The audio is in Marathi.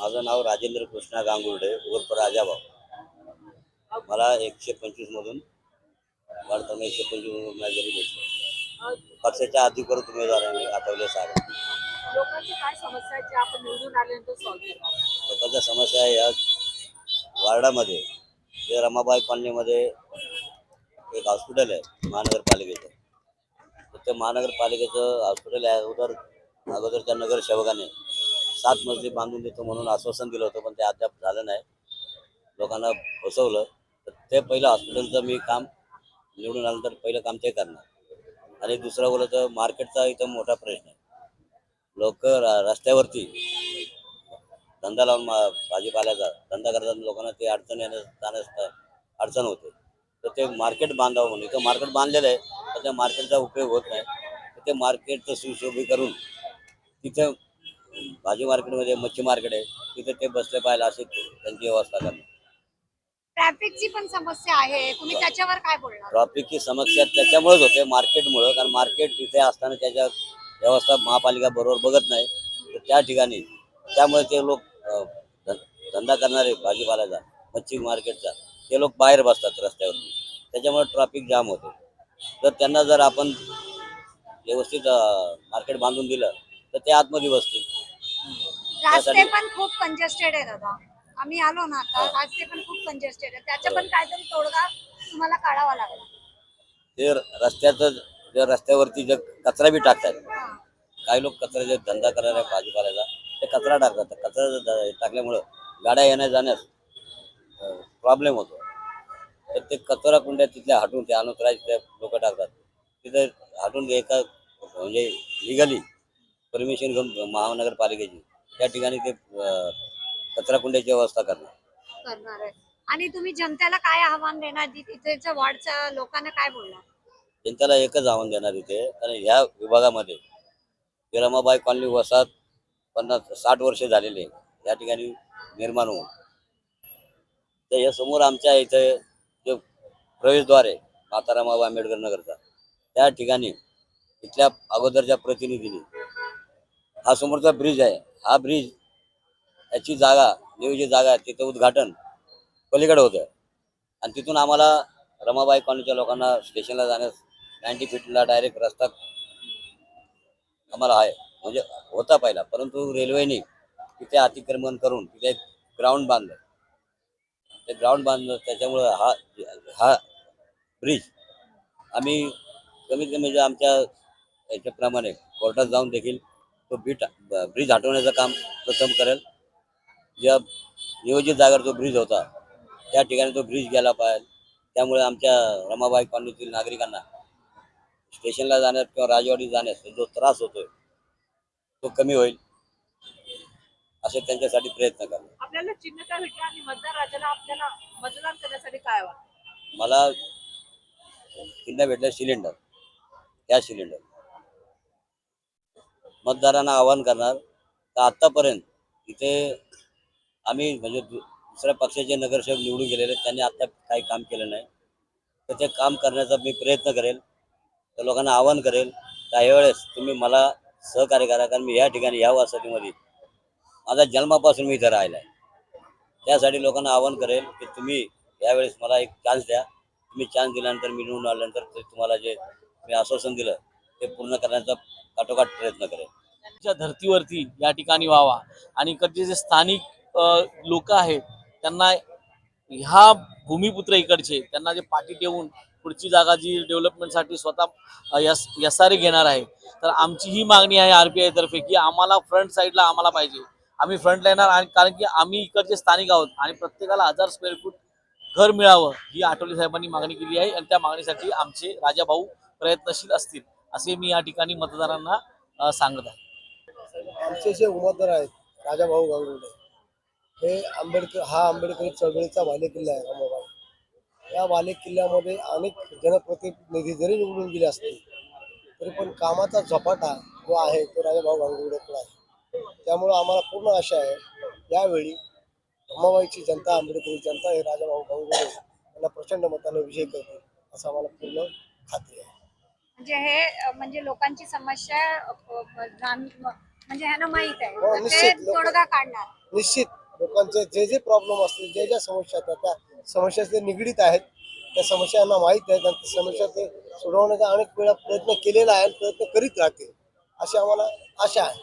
माझं नाव राजेंद्र कृष्णा गांगुर्डे उर्फ राजाभाऊ. मला 125 मधून वाढताना 125 उमेदवारी भेटली. पक्षाच्या अधिकृत उमेदवार आहे मी आठवले साहेब. लोकांची काय समस्या आहे जे आपण निवडून आल्यानंतर सॉल्व्ह करणार? लोकांच्या समस्या या वार्डामध्ये जे रमाबाई कॉलनीमध्ये एक हॉस्पिटल आहे महानगरपालिकेचं. तर ते महानगरपालिकेचं हॉस्पिटल आहे. अगोदरच्या नगरसेवकाने 7 मजली बांधून देतो म्हणून आश्वासन दिलं होतं, पण ते अद्याप झालं नाही. लोकांना फसवलं. तर ते पहिलं हॉस्पिटलचं मी काम निवडून आल्यानंतर पहिलं काम ते करणार. आणि दुसरं बोललं तर मार्केटचा इथं मोठा प्रश्न आहे. लोक रस्त्यावरती धंदा लावून भाजीपाल्याचा धंदा करतात. लोकांना ते अडचण जाण्यास अडचण होते. तर ते मार्केट बांधावं म्हणून इथं मार्केट बांधलेलं आहे, तर त्या मार्केटचा उपयोग होत नाही. तर ते मार्केटचं सुशोभीकरण तिथं भाजी मार्केटमध्ये मच्छी मार्केट आहे, तिथे ते बसले पाहिजे अशी त्यांची व्यवस्था करणे. ट्रॅफिकची पण समस्या आहे, तुम्ही त्याच्यावर काय बोलणार? ट्रॅफिकची समस्या त्याच्यामुळेच होते, मार्केटमुळं. कारण मार्केट तिथे असताना त्याच्या व्यवस्था महापालिका बरोबर बघत नाही. तर त्या ठिकाणी त्यामुळे ते लोक धंदा करणारे भाजीपाल्याचा मच्छी मार्केटचा ते लोक बाहेर बसतात रस्त्यावर. त्याच्यामुळे ट्रॅफिक जाम होते. तर त्यांना जर आपण व्यवस्थित मार्केट बांधून दिलं तर ते आतमध्ये बसतील. रस्ते पण खूप कंजेस्टेड आहे दादा. आम्ही आलो ना आता, रस्ते पण खूप कंजेस्टेड आहे. त्याचा पण काहीतरी तोडगा तुम्हाला काढावा लागला. ते रस्त्यावरती जे कचरा बी टाकतात, काही लोक कचऱ्याचा धंदा करणारे भाजीपाल्याचा ते कचरा टाकतात. कचरा टाकल्यामुळं गाड्या येण्या जाण्यास प्रॉब्लेम होतो. तर ते कचरा कुंड्या तिथल्या हटून ते अनुत्तराचे लोक टाकतात. तिथे हटून एका म्हणजे लिगली परमिशन घेऊन महानगरपालिकेची त्या ठिकाणी ते कचरा कुंड्याची व्यवस्था करणार आहे. आणि तुम्ही जनतेला काय आव्हान देणार? तिथेच्या वार्डच्या लोकांना काय बोलणार? जनतेला एकच आव्हान देणार इथे, कारण ह्या विभागामध्ये रमाबाई कॉलनी वसाहत 50-60 वर्षे झालेले या ठिकाणी निर्माण होऊन. तर या समोर आमच्या इथे जो प्रवेशद्वार आहे माता रमाबाई आंबेडकर नगरचा, त्या ठिकाणी इथल्या अगोदरच्या प्रतिनिधींनी हा समोरचा ब्रिज आहे, हा ब्रिज याची जागा नियोजित जागा तिथं उद्घाटन पलीकडे होतं. आणि तिथून आम्हाला रमाबाई कॉलनीच्या लोकांना स्टेशनला जाण्यास 90 फीटला डायरेक्ट रस्ता आम्हाला आहे, म्हणजे होता पहिला. परंतु रेल्वेने तिथे अतिक्रमण करून तिथे एक ग्राउंड बांधलं. ते ग्राउंड बांधलं त्याच्यामुळं हा हा ब्रिज आम्ही कमीत कमी म्हणजे आमच्या याच्याप्रमाणे कोर्टात जाऊन देखील तो ब्रिज हटवण्याचं काम प्रथम करेल. ज्या नियोजित जागेवर जो ब्रिज होता त्या ठिकाणी तो ब्रिज गेला पाहिजे. त्यामुळे आमच्या रमाबाई कॉलनीतील नागरिकांना स्टेशनला जाण्यास किंवा राजवाडी जाण्यास जो त्रास होतोय तो कमी होईल, असे त्यांच्यासाठी प्रयत्न करा. आपल्याला चिन्ह काय भेटलं आणि मतदार राजाला आपल्याला मतदान करण्यासाठी काय वाटतं? मला चिन्ह भेटलं सिलेंडर, गॅस सिलेंडर. मतदारांना आवाहन करणार तर आत्तापर्यंत इथे आम्ही म्हणजे दुसऱ्या पक्षाचे नगरसेवक निवडून गेलेले, त्यांनी आता काही काम केलं नाही. तर ते काम करण्याचा मी प्रयत्न करेल. तर लोकांना आवाहन करेल त्यावेळेस तुम्ही मला सहकार्य करा. कारण मी या ठिकाणी या वसाहतीमध्ये माझा जन्मापासून मी इथं राहिला आहे. त्यासाठी लोकांना आवाहन करेल की तुम्ही यावेळेस मला एक चान्स द्या. तुम्ही चान्स दिल्यानंतर मी निवडून आल्यानंतर ते तुम्हाला जे मी आश्वासन दिलं ते पूर्ण करण्याचा काटोकाट प्रयत्न करेल. च्या धर्तीवरती या ठिकाणी व्हावा आणि इकडचे जे स्थानिक लोक आहेत त्यांना ह्या भूमिपुत्र इकडचे त्यांना जे पाठी ठेवून पुढची जागा जी डेव्हलपमेंटसाठी स्वतः यसारी घेणार आहे. तर आमची ही मागणी आहे RPI तर्फे की आम्हाला फ्रंट साईडला आम्हाला पाहिजे. आम्ही फ्रंटला येणार आणि कारण की आम्ही इकडचे स्थानिक आहोत आणि प्रत्येकाला 1000 स्क्वेअर फूट घर मिळावं ही आठवले साहेबांनी मागणी केली आहे आणि त्या मागणीसाठी आमचे राजाभाऊ प्रयत्नशील असतील असे मी या ठिकाणी मतदारांना सांगत आहे. आमचे जे उमेदवार आहेत राजाभाऊ गांगुर्डे हे आंबेडकरी चळवळीचा बालेकिल्ला आहे रमाबाई. या बालेकिल्ल्यामध्ये अनेक जनप्रतिनिधी जरी निवडून गेले असतील तरी पण कामाचा झपाटा जो आहे तो राजाभाऊ गांगुर्डेकडे आहे. त्यामुळं आम्हाला पूर्ण आशा आहे यावेळी रमाबाईची जनता, आंबेडकरी जनता हे राजाभाऊ गांगुर्डे यांना प्रचंड मताने विजय करते असं आम्हाला पूर्ण खात्री आहे. म्हणजे हे म्हणजे लोकांची समस्या म्हणजे ह्यांना माहित आहे, हो, तर ते निश्चित तोडगा काढणार. निश्चित लोकांचे जे जे प्रॉब्लेम असतील, ज्या ज्या समस्या आहेत त्या समस्या ते निगडीत आहेत, त्या समस्यांना माहीत आहेत आणि त्या समस्या ते सोडवण्याचा अनेक वेळा प्रयत्न केलेला आहे आणि प्रयत्न करीत राहतील अशी आम्हाला आशा आहे.